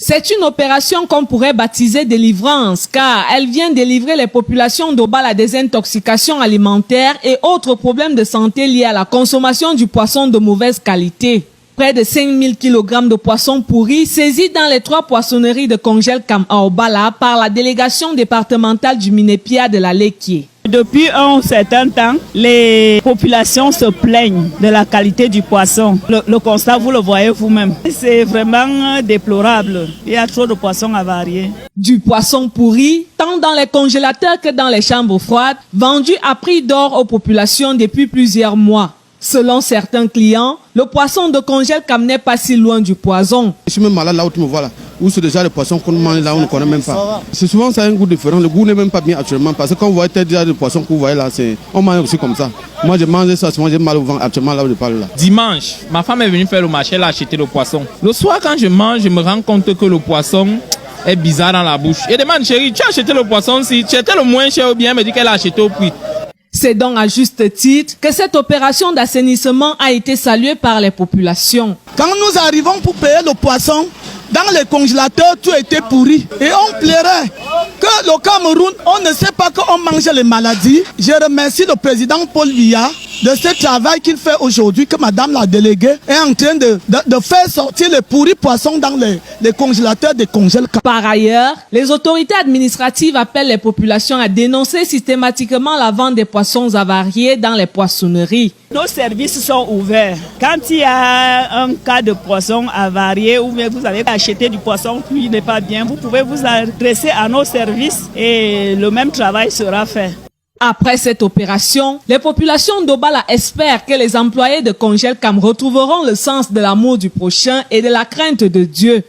C'est une opération qu'on pourrait baptiser délivrance, car elle vient délivrer les populations d'Oba à la désintoxication alimentaire et autres problèmes de santé liés à la consommation du poisson de mauvaise qualité. Près de 5000 kg de poissons pourris saisis dans les 3 poissonneries de Kongelkam à Obala par la délégation départementale du Minépia de la Lekié. Depuis un certain temps, les populations se plaignent de la qualité du poisson. Le constat, vous le voyez vous-même. C'est vraiment déplorable. Il y a trop de poissons avariés. Du poisson pourri, tant dans les congélateurs que dans les chambres froides, vendu à prix d'or aux populations depuis plusieurs mois. Selon certains clients, le poisson de Kongelkam n'est pas si loin du poison. Je suis même malade là où tu me vois là, où c'est déjà le poisson qu'on mange là où on ne connaît même pas. C'est souvent ça a un goût différent, le goût n'est même pas bien actuellement parce que quand vous voyez déjà le poisson que vous voyez là, on mange aussi comme ça. Moi je mange ça, souvent j'ai mal au ventre actuellement là où je parle là. Dimanche, ma femme est venue faire le marché, elle a acheté le poisson. Le soir quand je mange, je me rends compte que le poisson est bizarre dans la bouche. Et demande chérie, tu as acheté le poisson si tu étais le moins cher ou bien elle me dit qu'elle a acheté au prix. C'est donc à juste titre que cette opération d'assainissement a été saluée par les populations. Quand nous arrivons pour payer le poisson, dans les congélateurs, tout était pourri. Et on plairait que le Cameroun, on ne sait pas qu'on mange les maladies. Je remercie le président Paul Biya de ce travail qu'il fait aujourd'hui, que madame la déléguée est en train de faire sortir les pourris poissons dans les congélateurs des Kongelkam. Par ailleurs, les autorités administratives appellent les populations à dénoncer systématiquement la vente des poissons avariés dans les poissonneries. Nos services sont ouverts. Quand il y a un cas de poisson avarié ou bien vous avez acheté du poisson qui n'est pas bien, vous pouvez vous adresser à nos services et le même travail sera fait. Après cette opération, les populations d'Obala espèrent que les employés de Kongelkam retrouveront le sens de l'amour du prochain et de la crainte de Dieu.